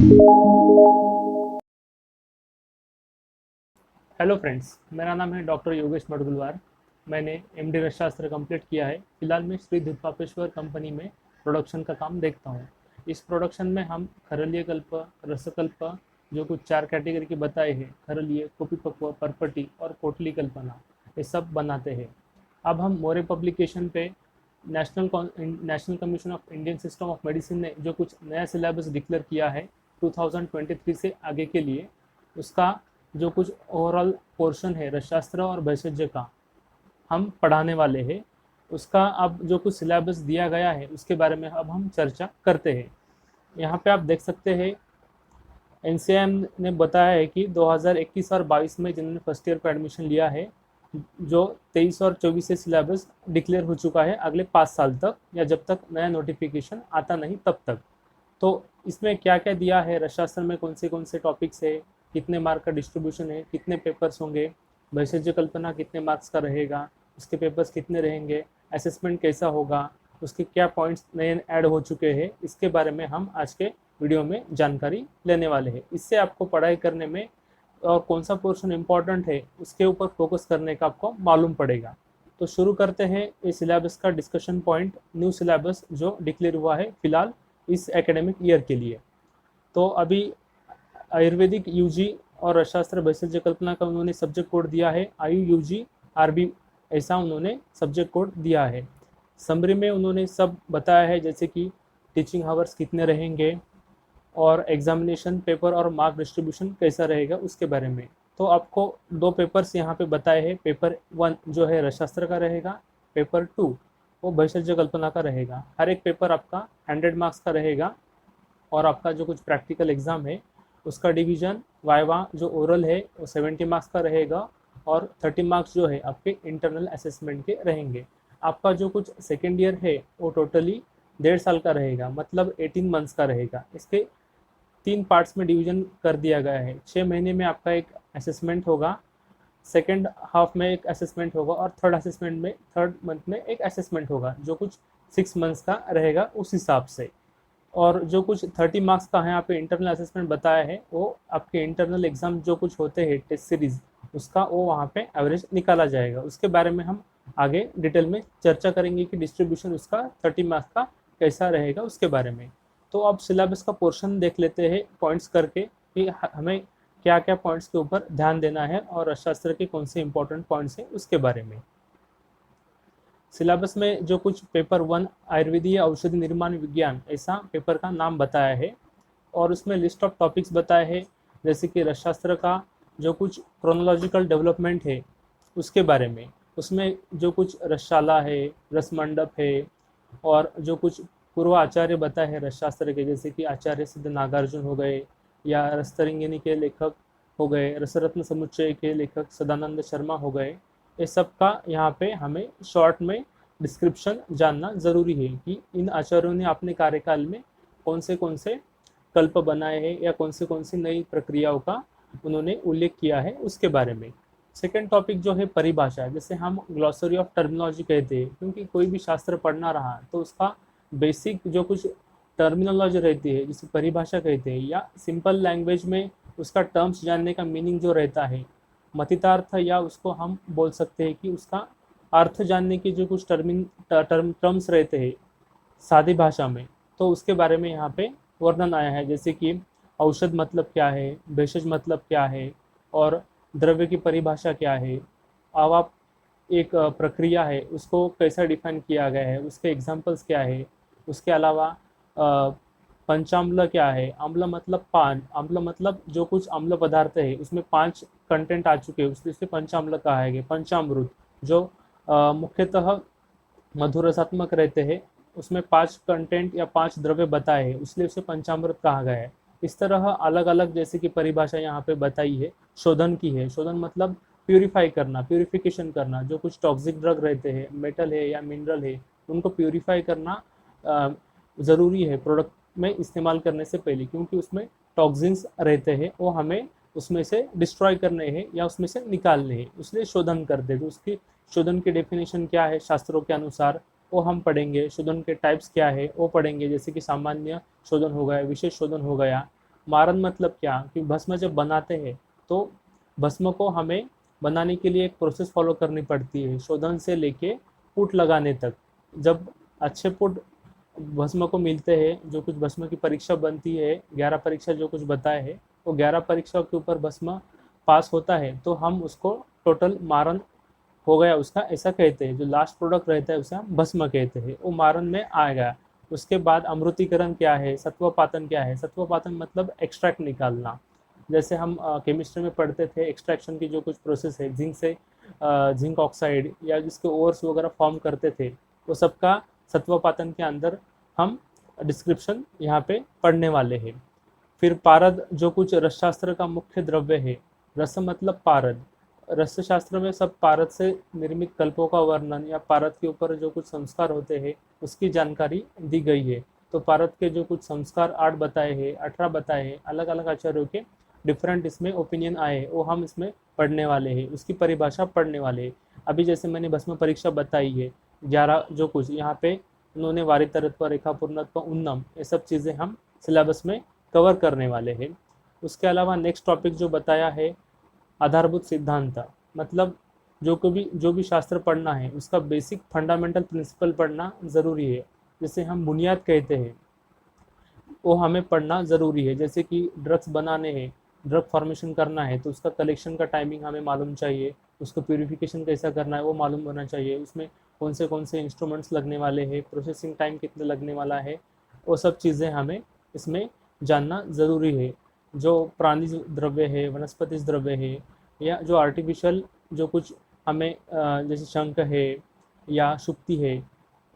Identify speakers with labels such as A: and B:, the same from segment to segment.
A: Hello friends, मेरा नाम है डॉक्टर योगेश मडगुलवार। मैंने एमडी रसशास्त्र कंप्लीट किया है। फिलहाल मैं श्री दुर्गापेश्वर कंपनी में प्रोडक्शन का काम देखता हूँ। इस प्रोडक्शन में हम खरलीय कल्प, रसकल्प, जो कुछ 4 कैटेगरी के बताए हैं, खरलीय, कुपिपक्व, परपटी और कोटली कल्पना, ये सब बनाते हैं। अब हम मोरे पब्लिकेशन पे national commission of Indian system of medicine ने जो कुछ नया सिलेबस डिक्लेयर किया है 2023 से आगे के लिए, उसका जो कुछ ओवरऑल पोर्शन है रसशास्त्र और भेषज का हम पढ़ाने वाले हैं। उसका अब जो कुछ सिलेबस दिया गया है उसके बारे में अब हम चर्चा करते हैं। यहाँ पे आप देख सकते हैं, एनसीएम ने बताया है कि 2021 और 22 में जिन्होंने फर्स्ट ईयर पर एडमिशन लिया है, जो 23 और 24 से सिलेबस डिक्लेयर हो चुका है अगले 5 साल तक, या जब तक नया नोटिफिकेशन आता नहीं तब तक। तो इसमें क्या क्या दिया है, रसशास्त्र में कौन से टॉपिक्स है, कितने मार्क का डिस्ट्रीब्यूशन है, कितने पेपर्स होंगे, भेषज कल्पना कितने मार्क्स का रहेगा, उसके पेपर्स कितने रहेंगे, असेसमेंट कैसा होगा, उसके क्या पॉइंट्स नए ऐड हो चुके हैं, इसके बारे में हम आज के वीडियो में जानकारी लेने वाले हैं। इससे आपको पढ़ाई करने में और कौन सा पोर्शन इम्पॉर्टेंट है उसके ऊपर फोकस करने का आपको मालूम पड़ेगा। तो शुरू करते हैं इस सिलेबस का डिस्कशन पॉइंट, न्यू सिलेबस जो डिक्लेयर हुआ है फिलहाल इस एकेडमिक ईयर के लिए। तो अभी आयुर्वेदिक यूजी और रसशास्त्र भेषज कल्पना का उन्होंने सब्जेक्ट कोड दिया है आयु यूजी आरबी, ऐसा उन्होंने सब्जेक्ट कोड दिया है। समरी में उन्होंने सब बताया है, जैसे कि टीचिंग हावर्स कितने रहेंगे और एग्जामिनेशन पेपर और मार्क डिस्ट्रीब्यूशन कैसा रहेगा उसके बारे में। तो आपको 2 पेपर्स यहाँ पे बताए हैं। पेपर 1 जो है रसशास्त्र का रहेगा, पेपर 2 वो भेषज कल्पना का रहेगा। हर एक पेपर आपका 100 मार्क्स का रहेगा और आपका जो कुछ प्रैक्टिकल एग्जाम है उसका डिवीजन वाइवा जो ओरल है वो 70 मार्क्स का रहेगा और 30 मार्क्स जो है आपके इंटरनल असेसमेंट के रहेंगे। आपका जो कुछ सेकेंड ईयर है वो टोटली 1.5 साल का रहेगा, मतलब 18 मंथ्स का रहेगा। इसके 3 पार्ट्स में डिवीजन कर दिया गया है। 6 महीने में आपका एक असेसमेंट होगा, सेकेंड हाफ में एक असेसमेंट होगा और थर्ड मंथ में एक असेसमेंट होगा, जो कुछ 6 मंथ्स का रहेगा उस हिसाब से। और जो कुछ 30 मार्क्स का है यहाँ पे इंटरनल असेसमेंट बताया है, वो आपके इंटरनल एग्जाम जो कुछ होते हैं टेस्ट सीरीज, उसका वो वहाँ पे एवरेज निकाला जाएगा। उसके बारे में हम आगे डिटेल में चर्चा करेंगे कि डिस्ट्रीब्यूशन उसका 30 मार्क्स का कैसा रहेगा उसके बारे में। तो अब सिलेबस का पोर्शन देख लेते हैं पॉइंट्स करके कि हमें क्या क्या पॉइंट्स के ऊपर ध्यान देना है और अर्थशास्त्र के कौन से इंपॉर्टेंट पॉइंट्स हैं उसके बारे में। सिलेबस में जो कुछ पेपर 1 आयुर्वेदीय औषधि निर्माण विज्ञान, ऐसा पेपर का नाम बताया है और उसमें लिस्ट ऑफ टॉपिक्स बताए हैं, जैसे कि रसशास्त्र का जो कुछ क्रोनोलॉजिकल डेवलपमेंट है उसके बारे में। उसमें जो कुछ रसशाला है, रसमंडप है और जो कुछ पूर्व आचार्य बताए हैं रसशास्त्र के, जैसे कि आचार्य सिद्ध नागार्जुन हो गए या रसतरंगिनी के लेखक हो गए, रसरत्न समुच्चय के लेखक सदानंद शर्मा हो गए, ये सब का यहाँ पे हमें शॉर्ट में डिस्क्रिप्शन जानना ज़रूरी है कि इन आचार्यों ने अपने कार्यकाल में कौन से कल्प बनाए हैं या कौन सी नई प्रक्रियाओं का उन्होंने उल्लेख किया है उसके बारे में। सेकेंड टॉपिक जो है परिभाषा, जैसे हम ग्लॉसरी ऑफ टर्मिनोलॉजी कहते हैं, क्योंकि कोई भी शास्त्र पढ़ना रहा तो उसका बेसिक जो कुछ टर्मिनोलॉजी रहती है जिसे परिभाषा कहते हैं, या सिंपल लैंग्वेज में उसका टर्म्स जानने का मीनिंग जो रहता है, मतितार्थ, या उसको हम बोल सकते हैं कि उसका अर्थ जानने के जो कुछ टर्म्स रहते हैं सादी भाषा में, तो उसके बारे में यहाँ पे वर्णन आया है। जैसे कि औषध मतलब क्या है, भेषज मतलब क्या है और द्रव्य की परिभाषा क्या है, अब आप एक प्रक्रिया है उसको कैसा डिफाइन किया गया है, उसके एग्जाम्पल्स क्या है। उसके अलावा पंचाम्ल क्या है, अम्ल मतलब पान, अम्ल मतलब जो कुछ अम्ल पदार्थ है उसमें 5 कंटेंट आ चुके हैं, उससे पंचाम्ल कहा है। पंचामृत जो मुख्यतः मधुरसात्मक रहते हैं, उसमें 5 कंटेंट या 5 द्रव्य बताए हैं, इसलिए उसे पंचामृत कहा गया है। इस तरह अलग अलग जैसे कि परिभाषा यहाँ पे बताई है। शोधन की है, शोधन मतलब प्यूरिफाई करना, प्यूरिफिकेशन करना। जो कुछ टॉक्सिक ड्रग रहते हैं, मेटल है या मिनरल है, उनको प्यूरिफाई करना ज़रूरी है प्रोडक्ट में इस्तेमाल करने से पहले, क्योंकि उसमें टॉक्सिन्स रहते हैं, वो हमें उसमें से डिस्ट्रॉय करने हैं या उसमें से निकालने हैं, इसलिए शोधन करते हैं। तो उसकी शोधन की डेफिनेशन क्या है शास्त्रों के अनुसार वो हम पढ़ेंगे। शोधन के टाइप्स क्या है वो पढ़ेंगे, जैसे कि सामान्य शोधन हो गया, विशेष शोधन हो गया, मारन मतलब क्या कि भस्म जब बनाते हैं तो भस्म को हमें बनाने के लिए एक प्रोसेस फॉलो करनी पड़ती है, शोधन से लेके पुट लगाने तक। जब अच्छे पुट भस्म को मिलते हैं, जो कुछ भस्म की परीक्षा बनती है, 11 परीक्षा जो कुछ बताए है, वो 11 परीक्षाओं के ऊपर भस्म पास होता है तो हम उसको टोटल मारन हो गया उसका, ऐसा कहते हैं। जो लास्ट प्रोडक्ट रहता है उसे हम भस्म कहते हैं, वो मारन में आएगा। उसके बाद अमृतीकरण क्या है, सत्वपातन क्या है। सत्वपातन मतलब एक्सट्रैक्ट निकालना। जैसे हम केमिस्ट्री में पढ़ते थे, एक्सट्रैक्शन की जो कुछ प्रोसेस है, जिंक से जिंक ऑक्साइड या जिसके ओवर्स वगैरह फॉर्म करते थे, वो सबका सत्वपातन के अंदर हम डिस्क्रिप्शन यहाँ पे पढ़ने वाले हैं। फिर पारद जो कुछ रसशास्त्र का मुख्य द्रव्य है, रस मतलब पारद। रस शास्त्र में सब पारद से निर्मित कल्पों का वर्णन या पारद के ऊपर जो कुछ संस्कार होते हैं उसकी जानकारी दी गई है। तो पारद के जो कुछ संस्कार 8 बताए हैं, 18 बताए हैं, अलग अलग आचार्यों के डिफरेंट इसमें ओपिनियन आए हैं, वो हम इसमें पढ़ने वाले हैं, उसकी परिभाषा पढ़ने वाले हैं। अभी जैसे मैंने भस्म परीक्षा बताई है, 11 जो कुछ यहाँ पे उन्होंने वारितरत्व, रेखा पूर्णत्व, उन्नम, ये सब चीज़ें हम सिलेबस में कवर करने वाले हैं। उसके अलावा नेक्स्ट टॉपिक जो बताया है आधारभूत सिद्धांत, मतलब जो भी शास्त्र पढ़ना है उसका बेसिक फंडामेंटल प्रिंसिपल पढ़ना ज़रूरी है। जैसे हम बुनियाद कहते हैं, वो हमें पढ़ना ज़रूरी है। जैसे कि ड्रग्स बनाने हैं, ड्रग फॉर्मेशन करना है तो उसका कलेक्शन का टाइमिंग हमें मालूम चाहिए, उसको प्यूरिफिकेशन कैसा करना है वो मालूम होना चाहिए, उसमें कौन से इंस्ट्रूमेंट्स लगने वाले हैं, प्रोसेसिंग टाइम कितना लगने वाला है, वो सब चीज़ें हमें इसमें जानना ज़रूरी है। जो प्राणी द्रव्य है, वनस्पति द्रव्य है, या जो आर्टिफिशियल जो कुछ हमें जैसे शंख है या शुक्ति है,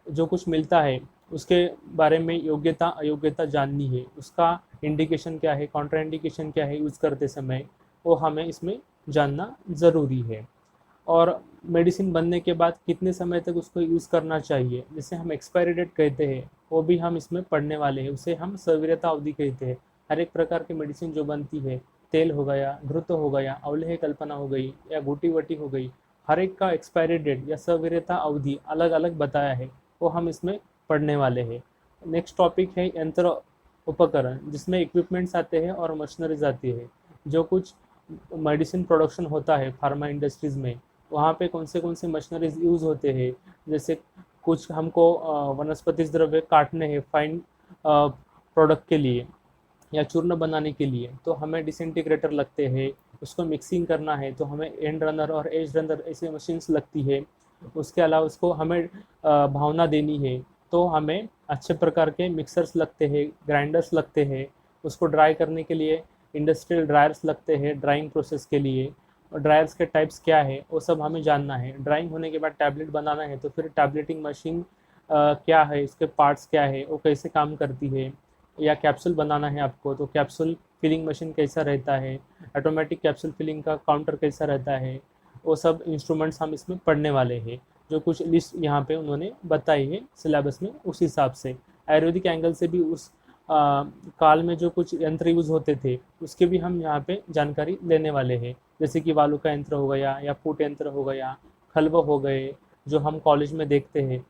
A: जो कुछ मिलता है उसके बारे में योग्यता अयोग्यता जाननी है, उसका इंडिकेशन क्या है, कॉन्ट्रा इंडिकेशन क्या है यूज़ करते समय, वो हमें इसमें जानना ज़रूरी है। और मेडिसिन बनने के बाद कितने समय तक उसको यूज़ करना चाहिए, जिसे हम एक्सपायरी डेट कहते हैं, वो भी हम इसमें पढ़ने वाले हैं। उसे हम सवीरता अवधि कहते हैं। हर एक प्रकार की मेडिसिन जो बनती है, तेल हो गया, घृत हो गया, अवलेह कल्पना हो गई या गुटी वटी हो गई, हर एक का एक्सपायरी डेट या सवीरता अवधि अलग अलग बताया है, वो हम इसमें पढ़ने वाले हैं। नेक्स्ट टॉपिक है यंत्र उपकरण, जिसमें इक्विपमेंट्स आते हैं और मशीनरीज आती है। जो कुछ मेडिसिन प्रोडक्शन होता है फार्मा इंडस्ट्रीज़ में, वहाँ पे कौन से मशीनरीज यूज़ होते हैं। जैसे कुछ हमको वनस्पति द्रव्य काटने हैं फाइन प्रोडक्ट के लिए या चूर्ण बनाने के लिए, तो हमें डिसइंटीग्रेटर लगते हैं। उसको मिक्सिंग करना है तो हमें एंड रनर और एज रनर ऐसी मशीन्स लगती है। उसके अलावा उसको हमें भावना देनी है तो हमें अच्छे प्रकार के मिक्सर्स लगते हैं, ग्राइंडर्स लगते हैं। उसको ड्राई करने के लिए इंडस्ट्रियल ड्रायर्स लगते हैं ड्राइंग प्रोसेस के लिए। और ड्रायर्स के टाइप्स क्या है वो सब हमें जानना है। ड्राइंग होने के बाद टैबलेट बनाना है तो फिर टैबलेटिंग मशीन क्या है, इसके पार्ट्स क्या है, वो कैसे काम करती है। या कैप्सूल बनाना है आपको तो कैप्सूल फिलिंग मशीन कैसा रहता है, ऑटोमेटिक कैप्सूल फिलिंग का काउंटर कैसा रहता है, वो सब इंस्ट्रूमेंट्स हम इसमें पढ़ने वाले हैं। जो कुछ लिस्ट यहाँ पे उन्होंने बताई है सिलेबस में, उस हिसाब से आयुर्वेदिक एंगल से भी उस काल में जो कुछ यंत्र यूज होते थे उसके भी हम यहाँ पे जानकारी लेने वाले हैं। जैसे कि वालू का यंत्र हो गया या पुट यंत्र हो गया, खलबो हो गए, जो हम कॉलेज में देखते हैं,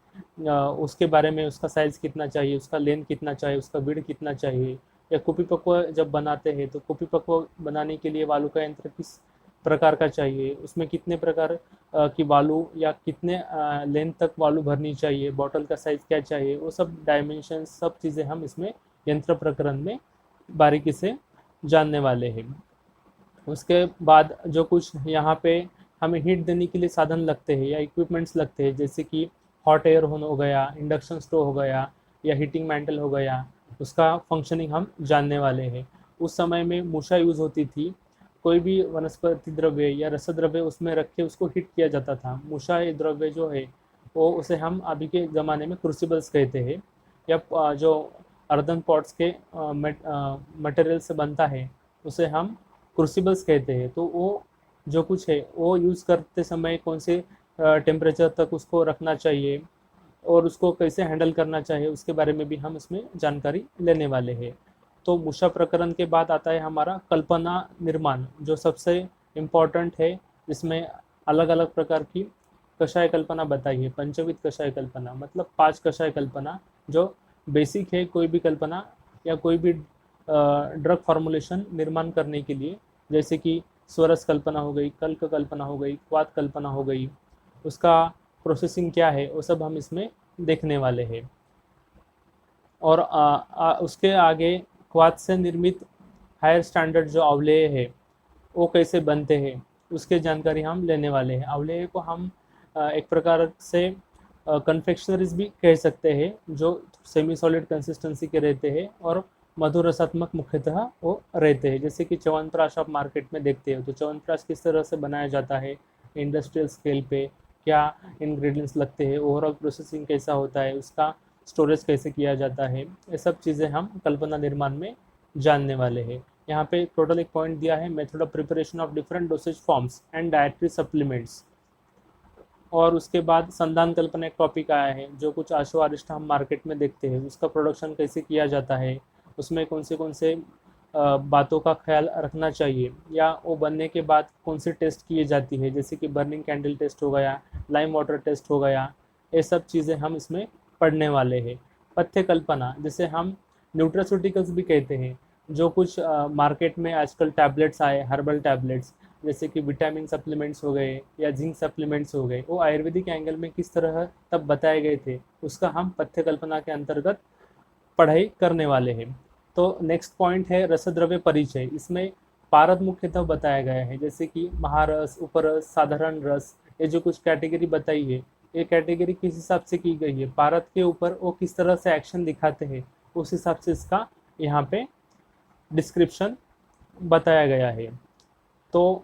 A: उसके बारे में उसका साइज़ कितना चाहिए, उसका लेंथ कितना चाहिए, उसका विड्थ कितना चाहिए। या कुपी पक्व जब बनाते हैं तो कुपी पक्व बनाने के लिए वालू का यंत्र किस प्रकार का चाहिए, उसमें कितने प्रकार की वालू या कितने लेंथ तक वालू भरनी चाहिए, बॉटल का साइज़ क्या चाहिए, वो सब डायमेंशन सब चीज़ें हम इसमें यंत्र प्रकरण में बारीकी से जानने वाले हैं। उसके बाद जो कुछ यहाँ पे हमें हीट देने के लिए साधन लगते हैं या इक्विपमेंट्स लगते हैं, जैसे कि हॉट एयर हो गया, इंडक्शन स्टोव हो गया या हीटिंग मैंटल हो गया, उसका फंक्शनिंग हम जानने वाले हैं। उस समय में मूषा यूज़ होती थी। कोई भी वनस्पति द्रव्य या रस द्रव्य उसमें रख के उसको हीट किया जाता था। मूषा द्रव्य जो है वो उसे हम अभी के ज़माने में क्रूसिबल्स कहते हैं। या जो अर्दन पॉट्स के मटेरियल से बनता है उसे हम क्रूसिबल्स कहते हैं। तो वो जो कुछ है वो यूज़ करते समय कौन से टेम्परेचर तक उसको रखना चाहिए और उसको कैसे हैंडल करना चाहिए, उसके बारे में भी हम इसमें जानकारी लेने वाले हैं। तो मूषा प्रकरण के बाद आता है हमारा कल्पना निर्माण, जो सबसे इम्पोर्टेंट है। जिसमें अलग अलग प्रकार की कषाय कल्पना बताई है। पंचविध कषाय कल्पना मतलब 5 कषाय कल्पना, जो बेसिक है कोई भी कल्पना या कोई भी ड्रग फार्मूलेशन निर्माण करने के लिए, जैसे कि स्वरस कल्पना हो गई, कल्क कल्पना हो गई, क्वाथ कल्पना हो गई, उसका प्रोसेसिंग क्या है वो सब हम इसमें देखने वाले हैं। और उसके आगे क्वाथ से निर्मित हायर स्टैंडर्ड जो अवलेय है वो कैसे बनते हैं उसके जानकारी हम लेने वाले हैं। अवलेय को हम एक प्रकार से कन्फेक्शनरीज भी कह सकते हैं, जो सेमी सॉलिड कंसिस्टेंसी के रहते हैं और मधुर रसात्मक मुख्यतः वो रहते हैं। जैसे कि च्यवनप्राश आप मार्केट में देखते हो, तो च्यवनप्राश किस तरह से बनाया जाता है इंडस्ट्रियल स्केल पे, क्या इंग्रेडिएंट्स लगते हैं, ओवरऑल प्रोसेसिंग कैसा होता है, उसका स्टोरेज कैसे किया जाता है, ये सब चीज़ें हम कल्पना निर्माण में जानने वाले हैं। यहाँ पे टोटल एक पॉइंट दिया है, method of preparation of different dosage forms and dietary supplements. और उसके बाद संधान कल्पना एक टॉपिक आया है, जो कुछ आशु आरिष्ट हम मार्केट में देखते हैं उसका प्रोडक्शन कैसे किया जाता है, उसमें कौन से बातों का ख्याल रखना चाहिए, या वो बनने के बाद कौन सी टेस्ट किए जाती है, जैसे कि बर्निंग कैंडल टेस्ट हो गया, लाइम वाटर टेस्ट हो गया, ये सब चीज़ें हम इसमें पढ़ने वाले हैं। पथ्य कल्पना, जिसे हम न्यूट्रास्यूटिकल्स भी कहते हैं, जो कुछ मार्केट में आजकल टैबलेट्स आए, हर्बल टैबलेट्स, जैसे कि विटामिन सप्लीमेंट्स हो गए या जिंक सप्लीमेंट्स हो गए, वो आयुर्वेदिक एंगल में किस तरह तब बताए गए थे, उसका हम पथ्य कल्पना के अंतर्गत पढ़ाई करने वाले हैं। तो नेक्स्ट पॉइंट है रसद्रव्य परिचय। इसमें पारद मुख्यतः बताया गया है, जैसे कि महारस, उपरस, साधारण रस, ये जो कुछ कैटेगरी बताई है, ये कैटेगरी किस हिसाब से की गई है, पारद के ऊपर वो किस तरह से एक्शन दिखाते हैं, उस हिसाब से इसका यहाँ पे डिस्क्रिप्शन बताया गया है। तो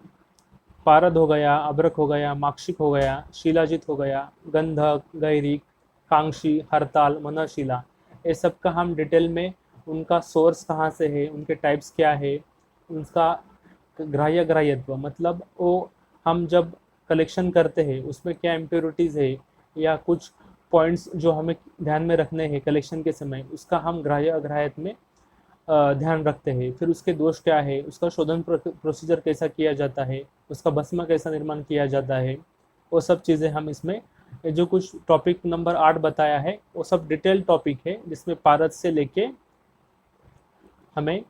A: पारद हो गया, अभ्रक हो गया, माक्षिक हो गया, शिलाजित हो गया, गंधक, गैरिक, कांक्षी, हरताल, मनशिला, ये सब का हम डिटेल में उनका सोर्स कहाँ से है, उनके टाइप्स क्या है, उनका ग्राह्यत्व, मतलब वो हम जब कलेक्शन करते हैं उसमें क्या इम्प्योरिटीज़ है या कुछ पॉइंट्स जो हमें ध्यान में रखने हैं कलेक्शन के समय, उसका हम ग्राह्य अग्राह्यत में ध्यान रखते हैं। फिर उसके दोष क्या है, उसका शोधन प्रोसीजर कैसा किया जाता है, उसका भस्म कैसा निर्माण किया जाता है, वो सब चीज़ें हम इसमें, जो कुछ टॉपिक नंबर 8 बताया है वो सब डिटेल टॉपिक है, जिसमें पारद से लेके हमें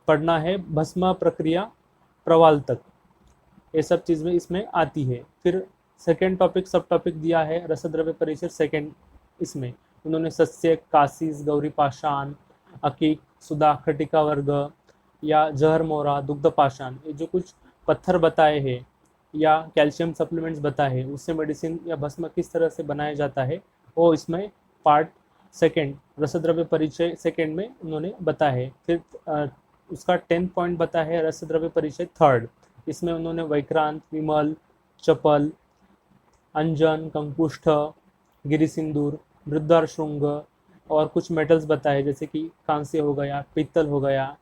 A: पढ़ना है भस्म प्रक्रिया प्रवाल तक, ये सब चीज़ में इसमें आती है। फिर सेकेंड टॉपिक सब टॉपिक दिया है रसद्रव्य परिचय सेकेंड, इसमें उन्होंने सस्य, कासीस, गौरी पाषाण, अकीक, सुधा, खटिका वर्ग या जहर मोरा, दुग्ध पाषाण, ये जो कुछ पत्थर बताए हैं या कैल्शियम सप्लीमेंट्स बताए हैं, उससे मेडिसिन या भस्म किस तरह से बनाया जाता है, वो इसमें पार्ट सेकेंड रसद्रव्य परिचय सेकेंड में उन्होंने बताया है। फिर उसका 10 पॉइंट बताया है रसद्रव्य परिचय थर्ड, इसमें उन्होंने वैक्रांत, विमल, चपल, अंजन, कंकुष्ठ, गिरिसिंदूर, वृद्धार श्रृंग और कुछ मेटल्स बताए, जैसे कि कांस्य हो गया, पित्तल हो गया,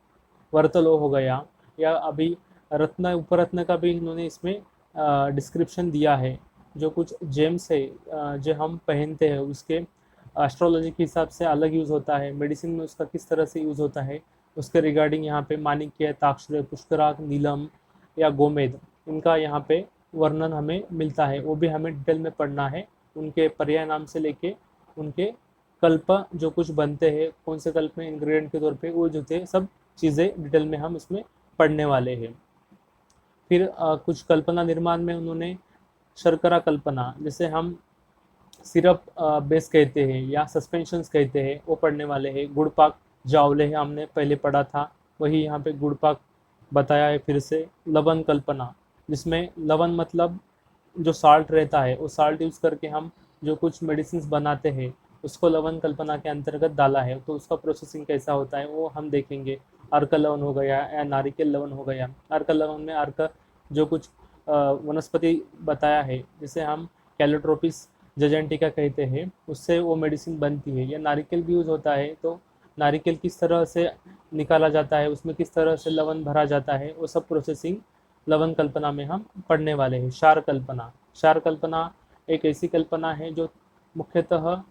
A: वर्तलो हो गया, या अभी रत्न उपरत्न का भी इन्होंने इसमें डिस्क्रिप्शन दिया है। जो कुछ जेम्स है जो हम पहनते हैं उसके एस्ट्रोलॉजी के हिसाब से अलग यूज़ होता है, मेडिसिन में उसका किस तरह से यूज़ होता है, उसके रिगार्डिंग यहाँ पे माणिक्य, ताक्षर, पुष्कराग, नीलम या गोमेद, इनका यहाँ पे वर्णन हमें मिलता है, वो भी हमें डिटेल में पढ़ना है। उनके पर्याय नाम से लेके उनके कल्प जो कुछ बनते हैं, कौन से कल्प में इंग्रेडिएंट के तौर पे वो जो थे, सब चीज़ें डिटेल में हम इसमें पढ़ने वाले हैं। फिर कुछ कल्पना निर्माण में उन्होंने शर्करा कल्पना, जैसे हम सिरप बेस कहते हैं या सस्पेंशंस कहते हैं, वो पढ़ने वाले हैं। गुड़ पाक जावले है, हमने पहले पढ़ा था, वही यहाँ पे गुड़ पाक बताया है फिर से। लवण कल्पना, जिसमें लवण मतलब जो साल्ट रहता है, वो साल्ट यूज़ करके हम जो कुछ मेडिसिन बनाते हैं उसको लवण कल्पना के अंतर्गत डाला है, तो उसका प्रोसेसिंग कैसा होता है वो हम देखेंगे। अर्क लवण हो गया या नारिकेल लवण हो गया। अर्क लवण में अर्क जो कुछ वनस्पति बताया है, जिसे हम कैलोट्रोपिस जजेंटिका कहते हैं, उससे वो मेडिसिन बनती है। या नारिकेल भी यूज़ होता है, तो नारिकेल किस तरह से निकाला जाता है, उसमें किस तरह से लवण भरा जाता है, वो सब प्रोसेसिंग लवण कल्पना में हम पढ़ने वाले हैं। क्षार कल्पना, क्षार कल्पना एक ऐसी कल्पना है जो मुख्यतः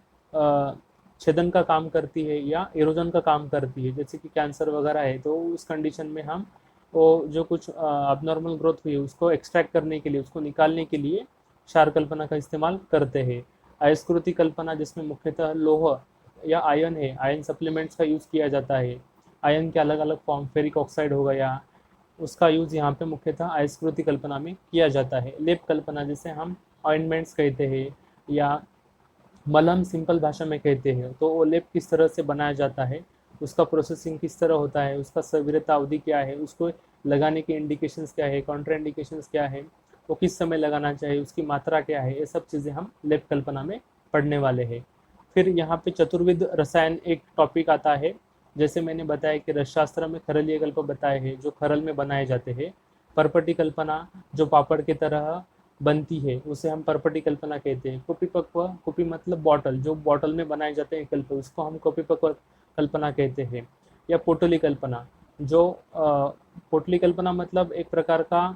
A: छेदन का काम करती है या इरोजन का काम करती है, जैसे कि कैंसर वगैरह है, तो उस कंडीशन में हम वो जो कुछ अबनॉर्मल ग्रोथ हुई है उसको एक्सट्रैक्ट करने के लिए, उसको निकालने के लिए क्षार कल्पना का इस्तेमाल करते हैं। अयस्कृति कल्पना, जिसमें मुख्यतः लोह या आयन है, आयन सप्लीमेंट्स का यूज़ किया जाता है, आयन के अलग अलग फॉर्म, फेरिक ऑक्साइड हो गया, उसका यूज़ यहाँ पे मुख्यतः आयुष्कृति कल्पना में किया जाता है। लेप कल्पना जिसे हम ऑइंटमेंट्स कहते हैं या मलहम सिंपल भाषा में कहते हैं, तो वो लेप किस तरह से बनाया जाता है, उसका प्रोसेसिंग किस तरह होता है, उसका सवीरता अवधि क्या है, उसको लगाने के इंडिकेशंस क्या है, कॉन्ट्रा इंडिकेशंस क्या है, वो किस समय लगाना चाहिए, उसकी मात्रा क्या है, ये सब चीज़ें हम लेप कल्पना में पढ़ने वाले हैं। फिर यहाँ पे चतुर्विध रसायन एक टॉपिक आता है। जैसे मैंने बताया कि रसशास्त्र में खरलीय कल्प बताए हैं जो खरल में बनाए जाते हैं। परपटी कल्पना जो पापड़ की तरह बनती है उसे हम परपटी कल्पना कहते हैं। कुपिपक्व, कुपी मतलब बॉटल, जो बॉटल में बनाए जाते हैं कल्प, उसको हम कुपिपक्व कल्पना कहते हैं। या पोटली कल्पना, जो पोटली कल्पना मतलब एक प्रकार का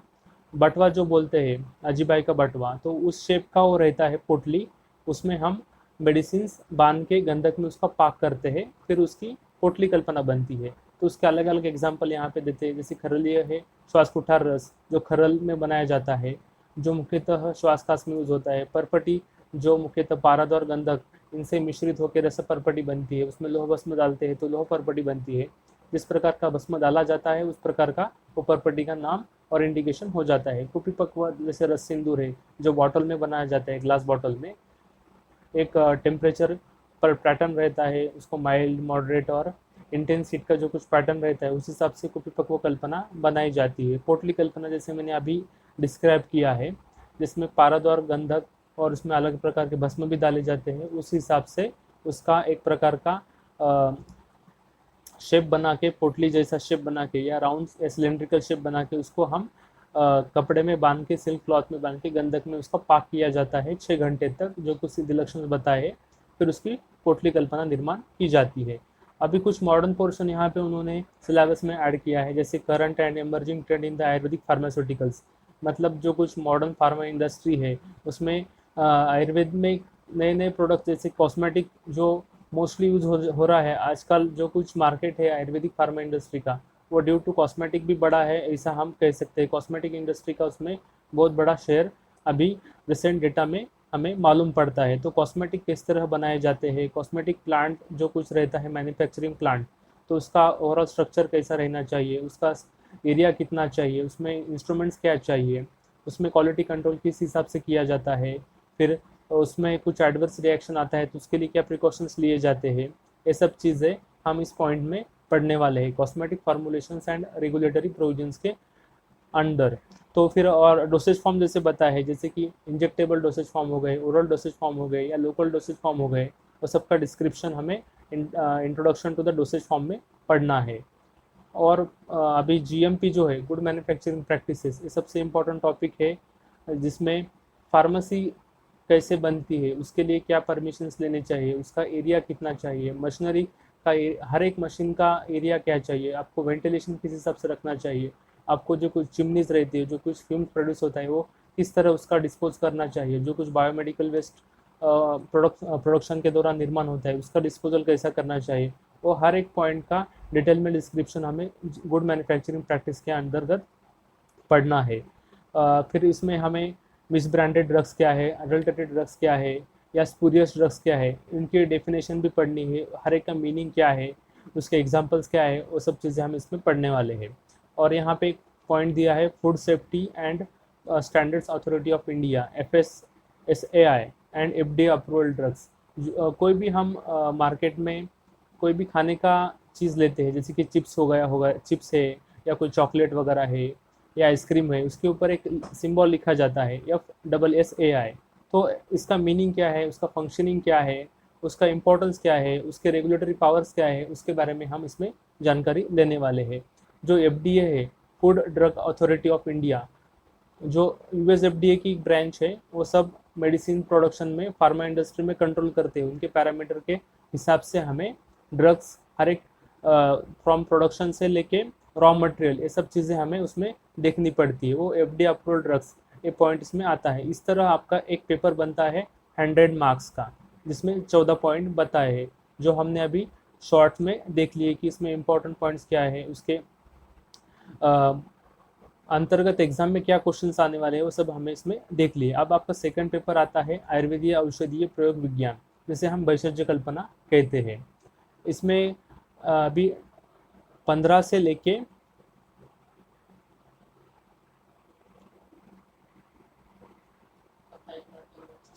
A: बटवा जो बोलते हैं, अजीबाई का बटवा, तो उस शेप का वो रहता है पोटली, उसमें हम मेडिसिन बांध के गंधक में उसका पाक करते हैं, फिर उसकी पोटली कल्पना बनती है। तो उसके अलग अलग एग्जाम्पल यहाँ पे देते हैं, जैसे खरलीय है श्वास कुठार रस जो खरल में बनाया जाता है, जो मुख्यतः श्वासकाश में यूज होता है। परपटी जो मुख्यतः पारद और गंधक इनसे मिश्रित होकर रस परपटी बनती है, उसमें लोह भस्म डालते हैं तो लोह परपटी बनती है। जिस प्रकार का भस्म डाला जाता है उस प्रकार का वो परपटी का नाम और इंडिकेशन हो जाता है। कुपिपक्व जैसे रस सिंदूर है जो बॉटल में बनाया जाता है, ग्लास बॉटल में एक टेम्परेचर पर पैटर्न रहता है, उसको माइल्ड, मॉडरेट और इंटेंस हीट का जो कुछ पैटर्न रहता है उस हिसाब से कुपिपक्व कल्पना बनाई जाती है। पोटली कल्पना जैसे मैंने अभी डिस्क्राइब किया है, जिसमें पारद और गंधक और उसमें अलग प्रकार के भस्म भी डाले जाते हैं, उस हिसाब से उसका एक प्रकार का शेप बना के, पोटली जैसा शेप बना के या राउंड या सिलेंड्रिकल शेप बना के उसको हम कपड़े में बांध के, सिल्क क्लॉथ में बांध के गंधक में उसका पाक किया जाता है 6 घंटे तक, जो कुछ सिद्ध लक्षण बताए, फिर उसकी पोटली कल्पना निर्माण की जाती है। अभी कुछ मॉडर्न पोर्शन यहाँ पे उन्होंने सिलेबस में ऐड किया है, जैसे current and emerging trend in the Ayurvedic pharmaceuticals, मतलब जो कुछ मॉडर्न फार्मा इंडस्ट्री है उसमें आयुर्वेद में नए नए प्रोडक्ट जैसे कॉस्मेटिक जो मोस्टली यूज हो रहा है आजकल, जो कुछ मार्केट है आयुर्वेदिक फार्मा इंडस्ट्री का वो ड्यू टू कॉस्मेटिक भी बड़ा है, ऐसा हम कह सकते हैं। कॉस्मेटिक इंडस्ट्री का उसमें बहुत बड़ा शेयर अभी रिसेंट डेटा में हमें मालूम पड़ता है। तो कॉस्मेटिक किस तरह बनाए जाते हैं, कॉस्मेटिक प्लांट जो कुछ रहता है मैन्युफैक्चरिंग प्लांट, तो उसका ओवरऑल स्ट्रक्चर कैसा रहना चाहिए, उसका एरिया कितना चाहिए, उसमें इंस्ट्रूमेंट्स क्या चाहिए, उसमें क्वालिटी कंट्रोल किस हिसाब से किया जाता है, फिर उसमें कुछ एडवर्स रिएक्शन आता है तो उसके लिए क्या प्रिकॉशंस लिए जाते हैं, ये सब चीज़ें हम इस पॉइंट में पढ़ने वाले हैं कॉस्मेटिक फार्मूलेशंस एंड रेगुलेटरी प्रोविजंस के अंडर। तो फिर और डोसेज फॉर्म जैसे बताया है, जैसे कि इंजेक्टेबल डोसेज फॉर्म हो गए, ओरल डोसेज फॉर्म हो गए या लोकल डोसेज फॉर्म हो गए, वो सबका डिस्क्रिप्शन हमें introduction to the dosage form में पढ़ना है। और अभी जीएमपी जो है, गुड मैन्युफैक्चरिंग प्रैक्टिसेस, ये सबसे इम्पोर्टेंट टॉपिक है, जिसमें फार्मेसी कैसे बनती है, उसके लिए क्या परमिशंस लेने चाहिए, उसका एरिया कितना चाहिए, मशीनरी का हर एक मशीन का एरिया क्या चाहिए, आपको वेंटिलेशन किस हिसाब से रखना चाहिए, आपको जो कुछ चिमनीज रहती है, जो कुछ फ्यूम प्रोड्यूस होता है वो किस तरह उसका डिस्पोज करना चाहिए, जो कुछ बायोमेडिकल वेस्ट प्रोडक्शन के दौरान निर्माण होता है उसका डिस्पोजल कैसा करना चाहिए, वो हर एक पॉइंट का डिटेल में डिस्क्रिप्शन हमें गुड मैन्युफैक्चरिंग प्रैक्टिस के अंतर्गत पढ़ना है। फिर इसमें हमें मिस ब्रांडेड ड्रग्स क्या है, अडल्टेटेड ड्रग्स क्या है या स्पूरियस ड्रग्स क्या है, इनकी डेफिनेशन भी पढ़नी है, हर एक का मीनिंग क्या है, उसके एग्जांपल्स क्या है, वो सब चीज़ें हम इसमें पढ़ने वाले हैं। और यहाँ पे एक पॉइंट दिया है food safety and standards authority of India FSSAI and FDA approval drugs. कोई भी हम मार्केट में कोई भी खाने का चीज़ लेते हैं, जैसे कि चिप्स होगा चिप्स है या कोई चॉकलेट वगैरह है या आइसक्रीम है, उसके ऊपर एक सिंबल लिखा जाता है FSSAI। तो इसका मीनिंग क्या है, उसका फंक्शनिंग क्या है, उसका इम्पोर्टेंस क्या है, उसके रेगुलेटरी पावर्स क्या है, उसके बारे में हम इसमें जानकारी लेने वाले हैं। जो FDA है, food drug authority of India, जो US FDA की ब्रांच है, वो सब मेडिसिन प्रोडक्शन में फार्मा इंडस्ट्री में कंट्रोल करते हैं, उनके पैरामीटर के हिसाब से हमें ड्रग्स हर एक फ्रॉम प्रोडक्शन से लेके रॉ मटेरियल, ये सब चीज़ें हमें उसमें देखनी पड़ती है। वो FDA अप्रूवल ड्रग्स, ये पॉइंट इसमें आता है। इस तरह आपका एक पेपर बनता है 100 मार्क्स का, जिसमें 14 पॉइंट बताए हैं, जो हमने अभी शॉर्ट में देख लिए कि इसमें इंपॉर्टेंट पॉइंट्स क्या है, उसके अंतर्गत एग्जाम में क्या क्वेश्चंस आने वाले हैं वो सब हमें इसमें देख लिए। अब आपका सेकंड पेपर आता है आयुर्वेदीय औषधीय प्रयोग विज्ञान, जिसे हम वैषज्य कल्पना कहते हैं। इसमें अभी 15 से लेके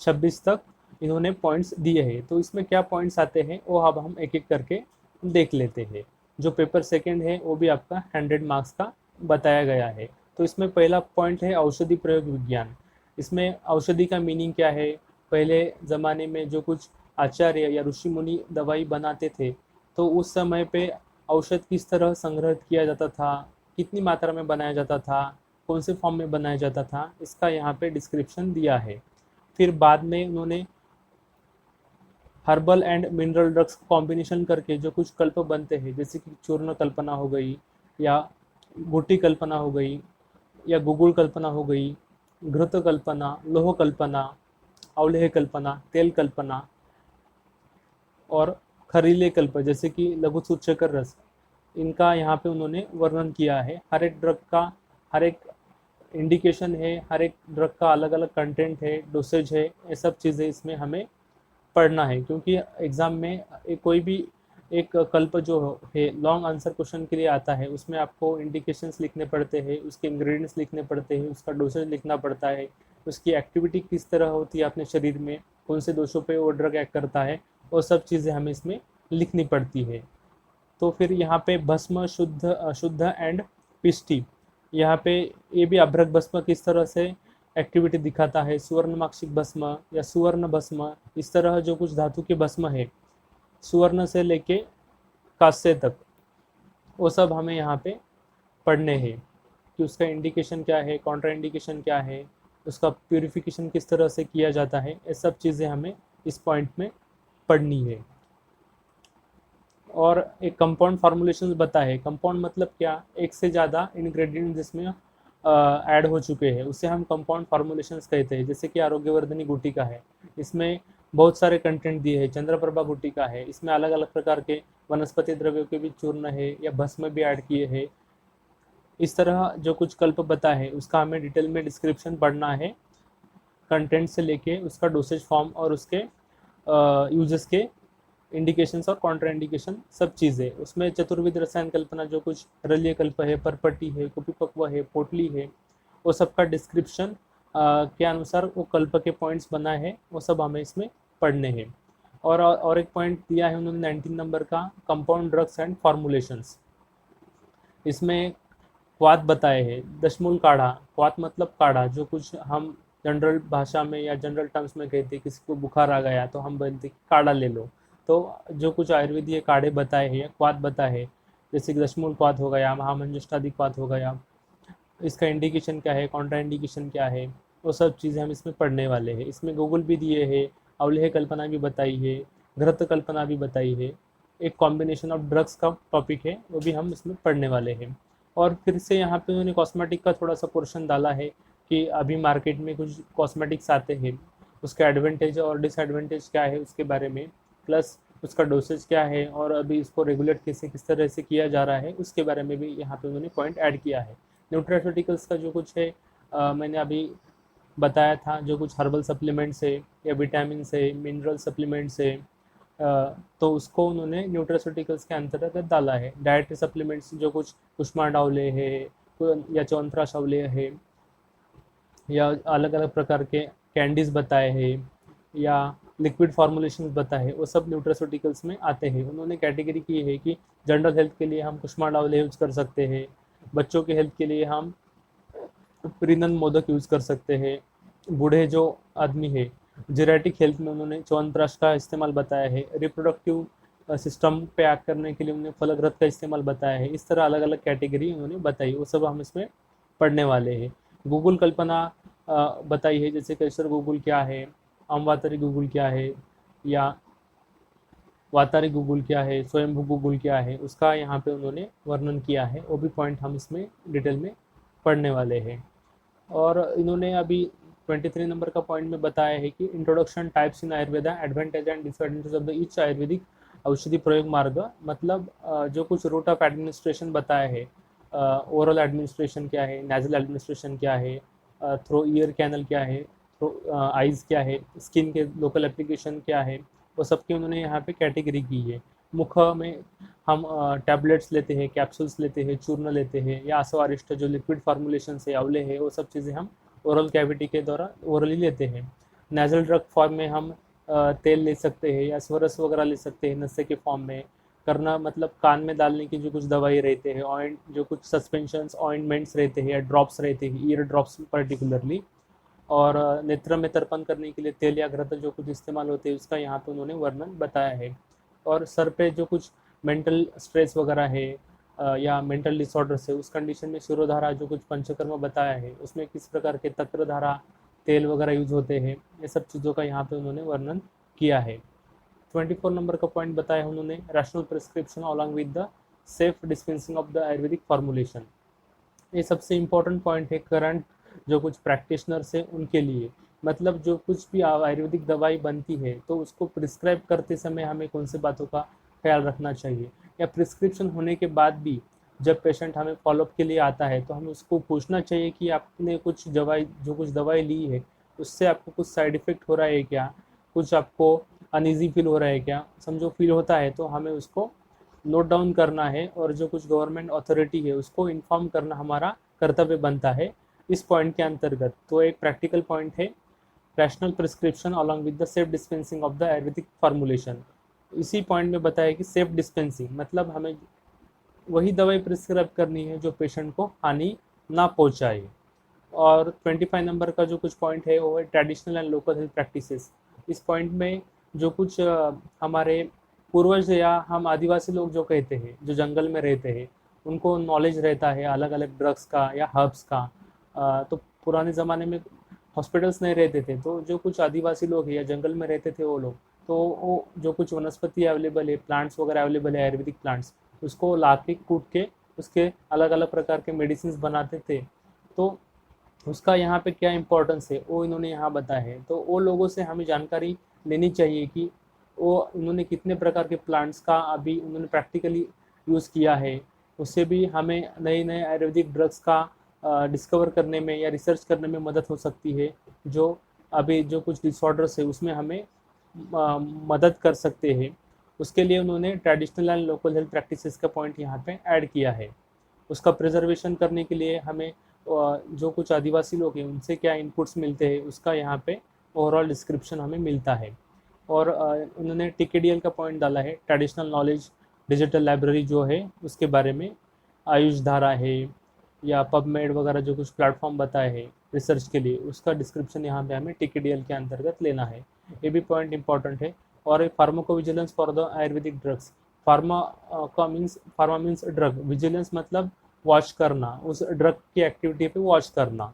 A: 26 तक इन्होंने पॉइंट्स दिए हैं। तो इसमें क्या पॉइंट्स आते हैं वो अब हम एक एक करके देख लेते हैं। जो पेपर सेकंड है वो भी आपका 100 मार्क्स का बताया गया है। तो इसमें पहला पॉइंट है औषधि प्रयोग विज्ञान। इसमें औषधि का मीनिंग क्या है, पहले ज़माने में जो कुछ आचार्य या ऋषि मुनि दवाई बनाते थे तो उस समय पे औषध किस तरह संग्रहित किया जाता था, कितनी मात्रा में बनाया जाता था, कौन से फॉर्म में बनाया जाता था, इसका यहाँ पे डिस्क्रिप्शन दिया है। फिर बाद में उन्होंने herbal and mineral drugs combination करके जो कुछ कल्प बनते हैं, जैसे कि चूर्ण कल्पना हो गई, या गुटी कल्पना हो गई, या गुगुल कल्पना हो गई, घृत कल्पना, लोह कल्पना, अवलेह कल्पना, तेल कल्पना और खरीले कल्प जैसे कि लघु सूचकर रस, इनका यहाँ पे उन्होंने वर्णन किया है। हर एक ड्रग का हर एक इंडिकेशन है, हर एक ड्रग का अलग अलग कंटेंट है, डोसेज है, ये सब चीज़ें इसमें हमें पढ़ना है। क्योंकि एग्ज़ाम में कोई भी एक कल्प जो है लॉन्ग आंसर क्वेश्चन के लिए आता है, उसमें आपको इंडिकेशंस लिखने पड़ते हैं, उसके इंग्रेडिएंट्स लिखने पड़ते हैं, उसका डोसेज लिखना पड़ता है, उसकी एक्टिविटी किस तरह होती है अपने शरीर में, कौन से दोषों पे वो ड्रग एक्ट करता है, वो सब चीज़ें हमें इसमें लिखनी पड़ती है। तो फिर यहाँ पे भस्म, शुद्ध एंड पिष्टि, यहाँ पे ये भी अभ्रक भस्म किस तरह से एक्टिविटी दिखाता है, सुवर्णमाक्षिक भस्म या सुवर्ण भस्म, इस तरह जो कुछ धातु के भस्म है सुवर्ण से लेके कांस्य तक, वो सब हमें यहाँ पे पढ़ने हैं कि उसका इंडिकेशन क्या है, कॉन्ट्रा इंडिकेशन क्या है, उसका प्यूरिफिकेशन किस तरह से किया जाता है, ये सब चीज़ें हमें इस पॉइंट में पढ़नी है। और एक कंपाउंड फार्मूलेशंस बता है। कंपाउंड मतलब क्या, एक से ज़्यादा इंग्रेडिएंट जिसमें ऐड हो चुके हैं उसे हम कंपाउंड फार्मूलेशंस कहते हैं। जैसे कि आरोग्यवर्धनी गुटिका है, इसमें बहुत सारे कंटेंट दिए हैं। चंद्रप्रभा गुटिका है, इसमें अलग अलग प्रकार के वनस्पति द्रव्यों के भी चूर्ण है या भस्म भी ऐड किए हैं। इस तरह जो कुछ कल्प बता है उसका हमें डिटेल में डिस्क्रिप्शन पढ़ना है, कंटेंट से लेके उसका डोसेज फॉर्म और उसके यूजेस के इंडिकेशंस और कॉन्ट्रा इंडिकेशन सब चीज़ें। उसमें चतुर्विध रसायन कल्पना जो कुछ रलीय कल्प है, परपटी है, कुपिपक्व है, पोटली है, वो सब का डिस्क्रिप्शन के अनुसार वो कल्प के पॉइंट्स बनाए हैं, वो सब हमें इसमें पढ़ने हैं। और एक पॉइंट दिया है उन्होंने 19 नंबर का, कंपाउंड ड्रग्स एंड फॉर्मुलेशंस। इसमें क्वाथ बताए हैं, दशमूल काढ़ा, क्वाथ मतलब काढ़ा, जो कुछ हम जनरल भाषा में या जनरल टर्म्स में कहते हैं, किसी को बुखार आ गया तो हम बोलते हैं काढ़ा ले लो। तो जो कुछ आयुर्वेदीय काढ़े बताए हैं, क्वाथ बताए हैं, जैसे कि दशमूल क्वाथ हो गया, महामंजष्टादि क्वाथ हो गया, इसका इंडिकेशन क्या है, कॉन्ट्रा इंडिकेशन क्या है, वो सब चीज़ें हम इसमें पढ़ने वाले हैं। इसमें गूगल भी दिए है, अवलेह कल्पना भी बताई है, घृत कल्पना भी बताई है, एक कॉम्बिनेशन ऑफ ड्रग्स का टॉपिक है, वो भी हम इसमें पढ़ने वाले हैं। और फिर से यहाँ पे उन्होंने कॉस्मेटिक का थोड़ा सा पोर्शन डाला है कि अभी मार्केट में कुछ कॉस्मेटिक्स आते हैं, उसके एडवांटेज और डिसएडवांटेज क्या है उसके बारे में, प्लस उसका डोसेज क्या है और अभी इसको रेगुलेट कैसे किस तरह से किया जा रहा है उसके बारे में भी यहाँ पे उन्होंने पॉइंट ऐड किया है। न्यूट्रास्यूटिकल्स का जो कुछ है मैंने अभी बताया था, जो कुछ हर्बल सप्लीमेंट्स है या विटामिन है, मिनरल सप्लीमेंट्स है, तो उसको उन्होंने न्यूट्रास्यूटिकल्स के अंतर्गत डाला है। डाइटरी सप्लीमेंट्स जो कुछ कुष्मांडावले है या च्यवनप्राश अवलेह है, या अलग अलग प्रकार के कैंडीज़ बताए हैं, या लिक्विड फॉर्मुलेशन बताए हैं, वो सब न्यूट्रास्यूटिकल्स में आते हैं। उन्होंने कैटेगरी की है कि जनरल हेल्थ के लिए हम कुष्मांडावले यूज कर सकते हैं, बच्चों के हेल्थ के लिए हम प्रीनन मोदक यूज़ कर सकते हैं, बूढ़े जो आदमी है जेरेटिक हेल्थ में उन्होंने च्यवनप्राश का इस्तेमाल बताया है, रिप्रोडक्टिव सिस्टम पे एक्ट करने के लिए उन्होंने फलग्रत का इस्तेमाल बताया है। इस तरह अलग अलग कैटेगरी उन्होंने बताई, वो सब हम इसमें पढ़ने वाले हैं। गूगल कल्पना बताई है, जैसे कैसर गूगल क्या है, अमवातरी गूगल क्या है, या वातारी गूगल क्या है, स्वयंभू गूगल क्या है, उसका यहाँ पे उन्होंने वर्णन किया है। वो भी पॉइंट हम इसमें डिटेल में पढ़ने वाले हैं। और इन्होंने अभी 23 नंबर का पॉइंट में बताया है कि introduction types in Ayurveda, advantage and disadvantage of the each Ayurvedic औषधि प्रयोग मार्ग, मतलब जो कुछ रूट ऑफ एडमिनिस्ट्रेशन बताया है, ओरल एडमिनिस्ट्रेशन क्या है, नेजल एडमिनिस्ट्रेशन क्या है, थ्रो ईयर कैनल क्या है, थ्रो आइज़ क्या है, स्किन के लोकल एप्लीकेशन क्या है, वो सबकी उन्होंने यहाँ पे कैटेगरी की है। मुख में हम टैबलेट्स लेते हैं, कैप्सूल्स लेते हैं, चूर्ण लेते हैं, या आसवारिष्ट जो लिक्विड फार्मूलेशन से आंवले है, वो सब चीज़ें हम ओरल कैविटी के द्वारा ओरली लेते हैं। नेजल ड्रग फॉर्म में हम तेल ले सकते हैं या स्वरस वगैरह ले सकते हैं नशे के फॉर्म में। करना मतलब कान में डालने की जो कुछ दवाई रहते हैं, ऑइंट जो कुछ सस्पेंशंस ऑइंटमेंट्स रहते हैं या ड्रॉप्स रहते हैं, ईयर ड्रॉप्स पर्टिकुलरली। और नेत्र में तर्पण करने के लिए तेल या घृत जो कुछ इस्तेमाल होते हैं, उसका यहाँ पे उन्होंने वर्णन बताया है। और सर पे जो कुछ मेंटल स्ट्रेस वगैरह है या मेंटल डिसऑर्डर्स है, उस कंडीशन में शिरोधारा जो कुछ पंचकर्म बताया है, उसमें किस प्रकार के तक्रधारा तेल वगैरह यूज होते हैं, ये सब चीज़ों का यहाँ पे उन्होंने वर्णन किया है। 24 नंबर का पॉइंट बताया उन्होंने, rational prescription along with the safe dispensing of the Ayurvedic formulation. ये सबसे इम्पोर्टेंट पॉइंट है करंट जो कुछ प्रैक्टिशनर्स है उनके लिए। मतलब जो कुछ भी आयुर्वेदिक दवाई बनती है, तो उसको प्रिस्क्राइब करते समय हमें कौन से बातों का ख्याल रखना चाहिए, या प्रिस्क्रिप्शन होने के बाद भी जब पेशेंट हमें फॉलोअप के लिए आता है, तो हमें उसको पूछना चाहिए कि आपने कुछ दवाई ली है, उससे आपको कुछ साइड इफ़ेक्ट हो रहा है क्या, कुछ आपको अनईज़ी फील हो रहा है क्या। समझो फील होता है तो हमें उसको नोट डाउन करना है, और जो कुछ गवर्नमेंट अथॉरिटी है उसको इन्फॉर्म करना हमारा कर्तव्य बनता है इस पॉइंट के अंतर्गत। तो एक प्रैक्टिकल पॉइंट है, rational prescription along with the safe dispensing of the Ayurvedic formulation. इसी पॉइंट में बताया कि सेफ डिस्पेंसिंग मतलब हमें वही दवाई प्रिस्क्राइब करनी है जो पेशेंट को हानि ना पहुंचाए। और 25 नंबर का जो कुछ पॉइंट है वो है traditional and local health practices. इस पॉइंट में जो कुछ हमारे पूर्वज या हम आदिवासी लोग जो कहते हैं, जो जंगल में रहते हैं, उनको नॉलेज रहता है अलग अलग ड्रग्स का या हर्ब्स का। तो पुराने ज़माने में हॉस्पिटल्स नहीं रहते थे, तो जो कुछ आदिवासी लोग हैं या जंगल में रहते थे वो लोग, तो वो जो कुछ वनस्पति अवेलेबल है, प्लांट्स वगैरह अवेलेबल है, आयुर्वेदिक प्लांट्स, उसको ला के कूट के उसके अलग अलग प्रकार के मेडिसिन बनाते थे। तो उसका यहाँ पे क्या इम्पोर्टेंस है वो इन्होंने यहाँ बताया है। तो वो लोगों से हमें जानकारी लेनी चाहिए कि वो उन्होंने कितने प्रकार के प्लांट्स का अभी उन्होंने प्रैक्टिकली यूज़ किया है। उससे भी हमें नए नए आयुर्वेदिक ड्रग्स का डिस्कवर करने में या रिसर्च करने में मदद हो सकती है, जो अभी जो कुछ डिसऑर्डर्स है उसमें हमें मदद कर सकते हैं। उसके लिए उन्होंने traditional and local health practices का पॉइंट यहाँ पे ऐड किया है। उसका प्रिजर्वेशन करने के लिए हमें जो कुछ आदिवासी लोग हैं उनसे क्या इनपुट्स मिलते हैं, उसका यहाँ पे ओवरऑल डिस्क्रिप्शन हमें मिलता है। और उन्होंने टीकेडीएल का पॉइंट डाला है, ट्रेडिशनल नॉलेज डिजिटल लाइब्रेरी जो है उसके बारे में। आयुष धारा है या पबमेड वगैरह जो कुछ प्लेटफॉर्म बताए हैं रिसर्च के लिए, उसका डिस्क्रिप्शन यहाँ पे हमें टीकेडीएल के अंतर्गत लेना है। ये भी पॉइंट इंपॉर्टेंट है। और pharmacovigilance for the Ayurvedic drugs. Pharma means drug, vigilance मतलब वॉच करना, उस ड्रग की एक्टिविटी पे वॉच करना।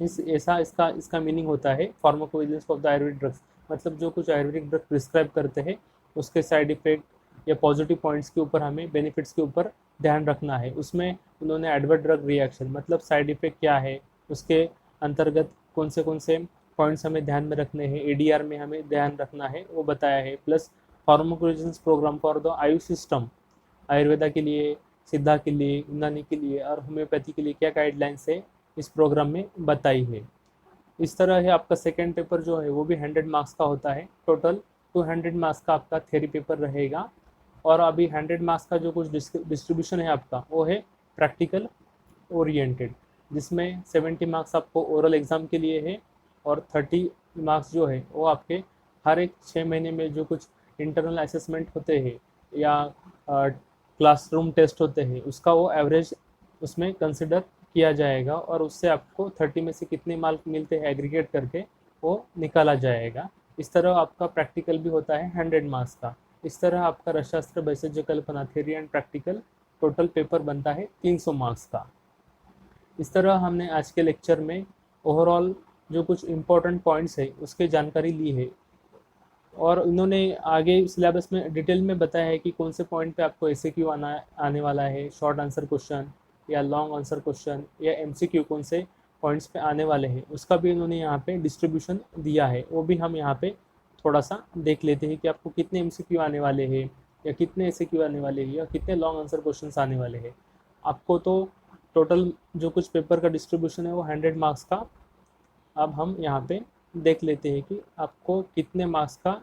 A: इस ऐसा इसका इसका मीनिंग होता है pharmacovigilance of the Ayurvedic drugs. मतलब जो कुछ आयुर्वेदिक ड्रग प्रिस्क्राइब करते हैं उसके साइड इफेक्ट या पॉजिटिव पॉइंट्स के ऊपर हमें बेनिफिट्स के ऊपर ध्यान रखना है। उसमें उन्होंने एडवर्स ड्रग रिएक्शन मतलब साइड इफेक्ट क्या है, उसके अंतर्गत कौन से पॉइंट्स हमें ध्यान में रखने हैं, एडीआर में हमें ध्यान रखना है, वो बताया है। Plus pharmacovigilance programme for the आयु सिस्टम, आयुर्वेदा के लिए, सिद्धा के लिए, यूनानी के लिए और होम्योपैथी के लिए क्या गाइडलाइंस है इस प्रोग्राम में बताई है। इस तरह है आपका सेकेंड पेपर जो है वो भी 100 मार्क्स का होता है। टोटल 200 मार्क्स का आपका थ्योरी पेपर रहेगा। और अभी 100 मार्क्स का जो कुछ डिस्ट्रीब्यूशन है आपका वो है प्रैक्टिकल ओरिएंटेड, जिसमें 70 मार्क्स आपको ओरल एग्ज़ाम के लिए है, और 30 मार्क्स जो है वो आपके हर एक 6 महीने में जो कुछ इंटरनल असेसमेंट होते हैं या क्लासरूम टेस्ट होते हैं, उसका वो एवरेज उसमें कंसिडर किया जाएगा, और उससे आपको 30 में से कितने मार्क मिलते हैं एग्रीगेट करके वो निकाला जाएगा। इस तरह आपका प्रैक्टिकल भी होता है 100 मार्क्स का। इस तरह आपका रसशास्त्र वैसेज्य कल्पना theory and practical total paper बनता है 300 मार्क्स का। इस तरह हमने आज के लेक्चर में ओवरऑल जो कुछ इम्पोर्टेंट पॉइंट्स है उसके जानकारी ली है, और इन्होंने आगे सिलेबस में डिटेल में बताया है कि कौन से पॉइंट पे आपको एसएक्यू आने वाला है, शॉर्ट आंसर क्वेश्चन या लॉन्ग आंसर क्वेश्चन या एमसीक्यू कौन से पॉइंट्स पे आने वाले हैं, उसका भी इन्होंने यहाँ पे डिस्ट्रीब्यूशन दिया है। वो भी हम यहाँ पे थोड़ा सा देख लेते हैं कि आपको कितने एमसीक्यू आने वाले हैं या कितने एसएक्यू आने वाले हैं या कितने लॉन्ग आंसर क्वेश्चन आने वाले हैं। आपको तो टोटल जो कुछ पेपर का डिस्ट्रीब्यूशन है वो 100 मार्क्स का। अब हम यहाँ पे देख लेते हैं कि आपको कितने मार्क्स का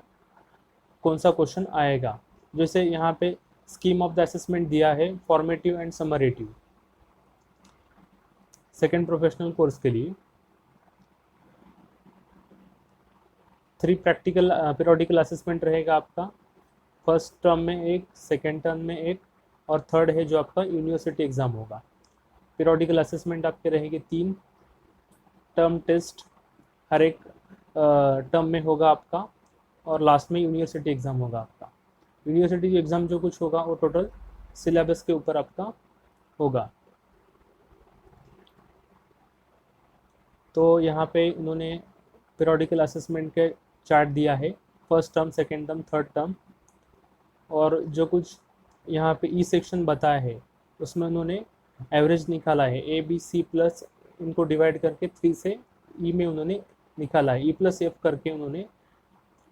A: कौन सा क्वेश्चन आएगा। जैसे यहाँ पे स्कीम ऑफ द असेसमेंट दिया है formative and summative second professional course के लिए। 3 प्रैक्टिकल पीरियोडिकल असेसमेंट रहेगा आपका, फर्स्ट टर्म में एक, सेकेंड टर्म में एक, और थर्ड है जो आपका यूनिवर्सिटी एग्ज़ाम होगा। पीरियोडिकल असेसमेंट आपके रहेंगे 3, टर्म टेस्ट हर एक टर्म में होगा आपका, और लास्ट में यूनिवर्सिटी एग्ज़ाम होगा आपका। यूनिवर्सिटी एग्ज़ाम जो कुछ होगा वो टोटल सिलेबस के ऊपर आपका होगा। तो यहाँ पे उन्होंने पीरियोडिकल असेसमेंट के चार्ट दिया है, first term, second term, third term, और जो कुछ यहाँ पे ई सेक्शन बताया है उसमें उन्होंने एवरेज निकाला है, ए बी सी प्लस इनको डिवाइड करके 3 से ई में उन्होंने निकाला है, ई प्लस एफ करके उन्होंने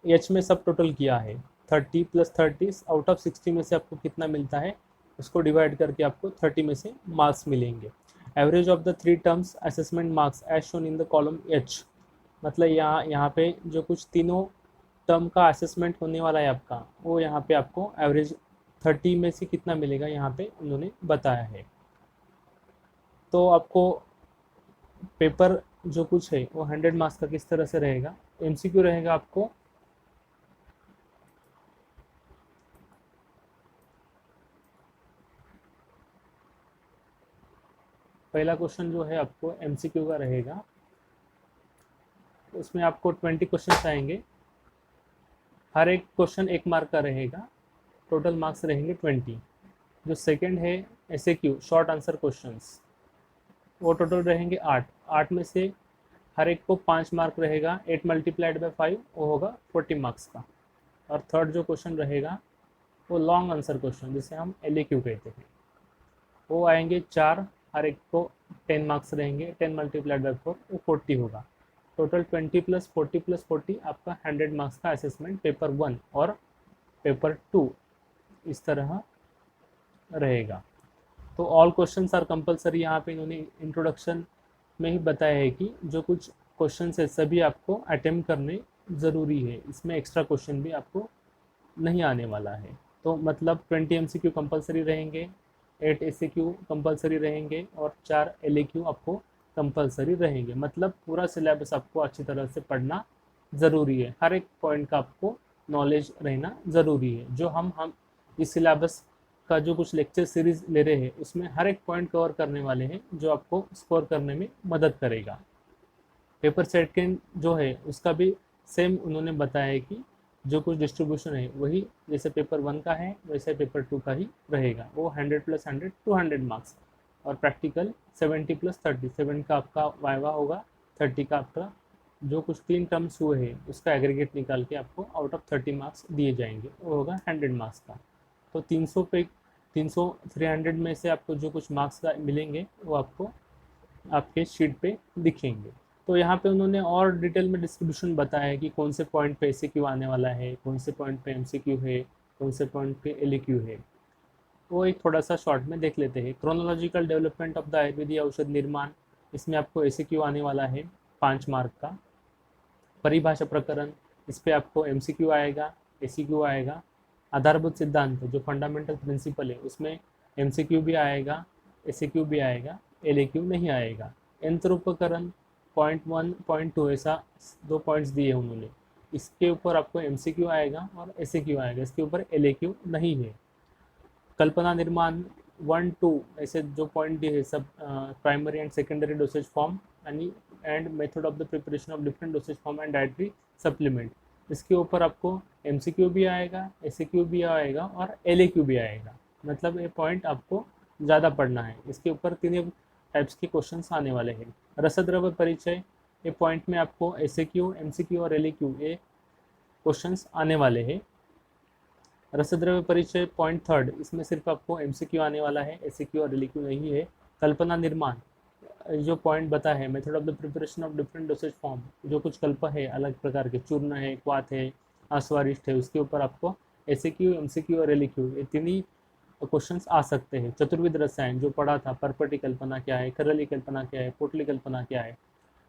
A: एच में सब टोटल किया है। 30 + 30 आउट ऑफ 60 में से आपको कितना मिलता है उसको डिवाइड करके आपको 30 में से मार्क्स मिलेंगे। Average of the 3 terms assessment marks as shown in the column H, मतलब यहाँ पे जो कुछ तीनों टर्म का असेसमेंट होने वाला है आपका, वो यहाँ पे आपको एवरेज 30 में से कितना मिलेगा यहाँ पे उन्होंने बताया है। तो आपको पेपर जो कुछ है वो 100 मार्क्स का किस तरह से रहेगा, एमसीक्यू रहेगा आपको पहला क्वेश्चन जो है आपको एमसीक्यू का रहेगा, उसमें आपको 20 क्वेश्चन आएंगे, हर एक क्वेश्चन 1 मार्क का रहेगा, टोटल मार्क्स रहेंगे 20। जो सेकंड है एसएक्यू शॉर्ट आंसर क्वेश्चंस, वो टोटल रहेंगे 8, 8 में से हर एक को 5 मार्क रहेगा, 8 × 5 वो होगा 40 मार्क्स का। और थर्ड जो क्वेश्चन रहेगा वो लॉन्ग आंसर क्वेश्चन जिसे हम एलएक्यू कहते हैं, वो आएंगे 4, हर एक को 10 मार्क्स रहेंगे, 10 × 4 वो 40 होगा। टोटल 20 + 40 + 40 आपका 100 मार्क्स का असेसमेंट पेपर 1 और पेपर 2 इस तरह रहेगा। तो ऑल क्वेश्चंस आर कंपलसरी, यहाँ पे इन्होंने इंट्रोडक्शन में ही बताया है कि जो कुछ क्वेश्चन है सभी आपको अटेम्प्ट करने ज़रूरी है, इसमें एक्स्ट्रा क्वेश्चन भी आपको नहीं आने वाला है। तो मतलब 20 एमसीक्यू कंपलसरी रहेंगे, 8 एसएक्यू कंपलसरी रहेंगे और 4 एलएक्यू आपको कंपलसरी रहेंगे। मतलब पूरा सिलेबस आपको अच्छी तरह से पढ़ना ज़रूरी है, हर एक पॉइंट का आपको नॉलेज रहना ज़रूरी है। जो हम इस सिलेबस का जो कुछ लेक्चर सीरीज ले रहे हैं उसमें हर एक पॉइंट कवर करने वाले हैं जो आपको स्कोर करने में मदद करेगा। पेपर सेकंड जो है उसका भी सेम उन्होंने बताया है कि जो कुछ डिस्ट्रीब्यूशन है वही जैसे पेपर 1 का है वैसे पेपर 2 का ही रहेगा, वो 100 + 100 200 मार्क्स, और प्रैक्टिकल 70 + 30, 7 का आपका वाइवा होगा, 30 का आपका जो कुछ 3 टर्म्स हुए हैं उसका एग्रीगेट निकाल के आपको आउट ऑफ 30 मार्क्स दिए जाएंगे, वो होगा 100 मार्क्स का। तो 300 पे 300 300 में से आपको जो कुछ मार्क्स मिलेंगे वो आपको आपके शीट पे दिखेंगे। तो यहाँ पे उन्होंने और डिटेल में डिस्ट्रीब्यूशन बताया है कि कौन से पॉइंट पे एसक्यू आने वाला है, कौन से पॉइंट पे एमसीक्यू है, कौन से पॉइंट पे एलक्यू है, वो एक थोड़ा सा शॉर्ट में देख लेते हैं। Chronological development of the Ayurvedic औषध निर्माण, इसमें आपको एसक्यू आने वाला है 5 मार्क का। परिभाषा प्रकरण, इस पर आपको एमसीक्यू आएगा, एसीक्यू आएगा। आधारभूत सिद्धांत जो फंडामेंटल प्रिंसिपल है उसमें एमसीक्यू भी आएगा, एसीक्यू भी आएगा, एलएक्यू नहीं आएगा। यंत्र उपकरण पॉइंट 1 पॉइंट 2 ऐसा 2 पॉइंट्स दिए उन्होंने, इसके ऊपर आपको एमसीक्यू आएगा और एसीक्यू आएगा, इसके ऊपर एलएक्यू नहीं है। कल्पना निर्माण 1 2 ऐसे जो पॉइंट दिए है सब primary and secondary dosage form and method of the preparation of different dosage form and dietary supplement, इसके ऊपर आपको एमसीक्यू भी आएगा, एसक्यू भी आएगा और एलएक्यू भी आएगा। मतलब ये पॉइंट आपको ज़्यादा पढ़ना है, इसके ऊपर 3 टाइप्स के क्वेश्चंस आने वाले हैं। रसद्रव्य परिचय, ये पॉइंट में आपको एसक्यू, एमसीक्यू और एलएक्यू ये क्वेश्चंस आने वाले हैं। रसद्रव्य परिचय पॉइंट 3, इसमें सिर्फ आपको एमसीक्यू आने वाला है, एसक्यू और एलक्यू नहीं है। कल्पना निर्माण जो पॉइंट बता है, method of the preparation of different dosage form, जो कुछ कल्प है अलग प्रकार के, चूर्ण है, क्वाथ है, अस्वारिष्ट है, उसके ऊपर आपको एसक्यू, एमसीक्यू और एलक्यू ये 3 ही क्वेश्चंस आ सकते हैं। चतुर्विध रसायन जो पढ़ा था, परपटी कल्पना क्या है, करली कल्पना क्या है, पोटली कल्पना क्या है,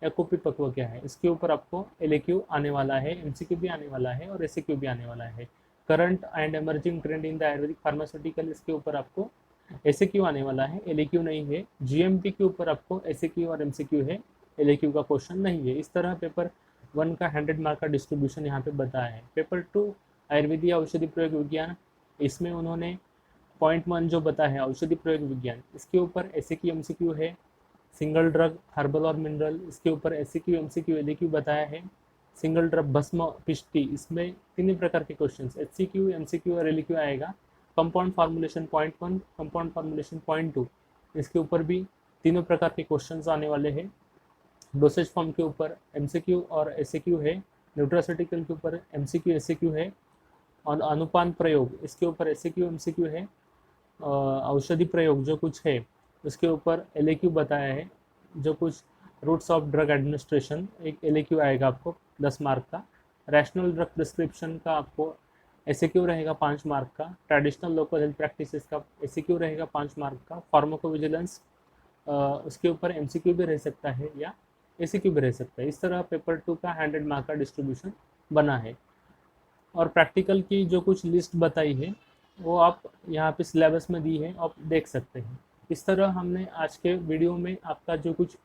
A: एकोपी पक्व क्या है, इसके ऊपर आपको एलक्यू आने वाला है, एमसीक्यू भी आने वाला है और एसक्यू भी आने वाला है। Current and emerging trend in the Ayurvedic pharmaceutical, इसके ऊपर आपको एसएक्यू आने वाला है, एलएक्यू नहीं है। जीएमपी के ऊपर आपको एसएक्यू और एमसीक्यू है, एलएक्यू का क्वेश्चन नहीं है। इस तरह पेपर 1 का 100 मार्क का डिस्ट्रीब्यूशन यहाँ पे बताया है। पेपर 2 आयुर्वेदीय औषधि प्रयोग विज्ञान, इसमें उन्होंने पॉइंट 1 जो बताया है औषधि प्रयोग विज्ञान, इसके ऊपर एसएक्यू एमसीक्यू है। सिंगल ड्रग हर्बल और मिनरल, इसके ऊपर एसएक्यू एमसीक्यू एलएक्यू बताया है। सिंगल ड्रग भस्म पिष्टि, इसमें 3 प्रकार के क्वेश्चंस एचसीक्यू एमसीक्यू और एलक्यू आएगा। Compound formulation point 1, compound formulation point 2, इसके ऊपर भी 3 प्रकार के क्वेश्चंस आने वाले हैं। डोसेज फॉर्म के ऊपर एमसीक्यू और एसएक्यू है। न्यूट्रास्यूटिकल के ऊपर एमसीक्यू एसएक्यू है। और अनुपान प्रयोग, इसके ऊपर एसएक्यू एमसीक्यू है। औषधि प्रयोग जो कुछ है उसके ऊपर एलएक्यू बताया है। जो कुछ रूट्स ऑफ ड्रग एडमिनिस्ट्रेशन, एक एलएक्यू आएगा आपको 10 मार्क का। रैशनल ड्रग प्रिस्क्रिप्शन का आपको एसएक्यू रहेगा 5 मार्क का। ट्रेडिशनल लोकल हेल्थ प्रैक्टिसेस का एसएक्यू रहेगा 5 मार्क का। फार्माकोविजिलेंस, उसके ऊपर एमसीक्यू भी रह सकता है या एसएक्यू भी रह सकता है। इस तरह पेपर 2 का 100 मार्क का डिस्ट्रीब्यूशन बना है। और प्रैक्टिकल की जो कुछ लिस्ट बताई है वो आप यहाँ पे सिलेबस में दी है, आप देख सकते हैं। इस तरह हमने आज के वीडियो में आपका जो कुछ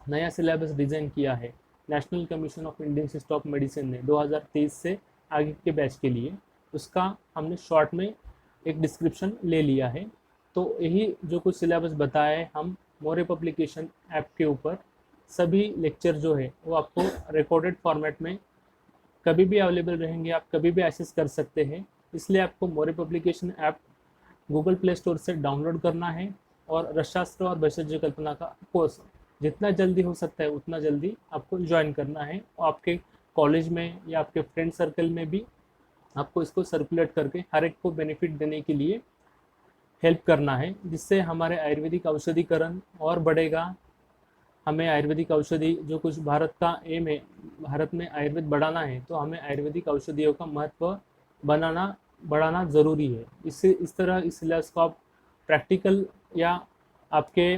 A: नया सिलेबस डिज़ाइन किया है national commission of Indian institute of medicine ने 2023 से आगे के बैच के लिए, उसका हमने शॉर्ट में एक डिस्क्रिप्शन ले लिया है। तो यही जो कुछ सिलेबस बताया है हम मोरे पब्लिकेशन ऐप के ऊपर, सभी लेक्चर जो है वो आपको रिकॉर्डेड फॉर्मेट में कभी भी अवेलेबल रहेंगे, आप कभी भी एक्सेस कर सकते हैं। इसलिए आपको मोरे publication app Google Play Store से डाउनलोड करना है और रसशास्त्र और भेषज कल्पना का कोर्स जितना जल्दी हो सकता है उतना जल्दी आपको ज्वाइन करना है। और आपके कॉलेज में या आपके फ्रेंड सर्कल में भी आपको इसको सर्कुलेट करके हर एक को बेनिफिट देने के लिए हेल्प करना है, जिससे हमारे आयुर्वेदिक औषधिकरण और बढ़ेगा। हमें आयुर्वेदिक औषधि जो कुछ भारत का एम है, भारत में आयुर्वेद बढ़ाना है, तो हमें आयुर्वेदिक औषधियों का महत्व बढ़ाना ज़रूरी है। इससे इस तरह इस सिलेबस को आप प्रैक्टिकल या आपके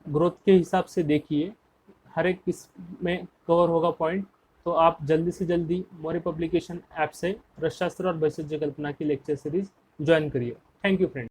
A: ग्रोथ के हिसाब से देखिए, हर एक इसमें कवर होगा पॉइंट। तो आप जल्दी से जल्दी मोरे पब्लिकेशन ऐप से रसशास्त्र और भेषज कल्पना की लेक्चर सीरीज ज्वाइन करिए। Thank you friends.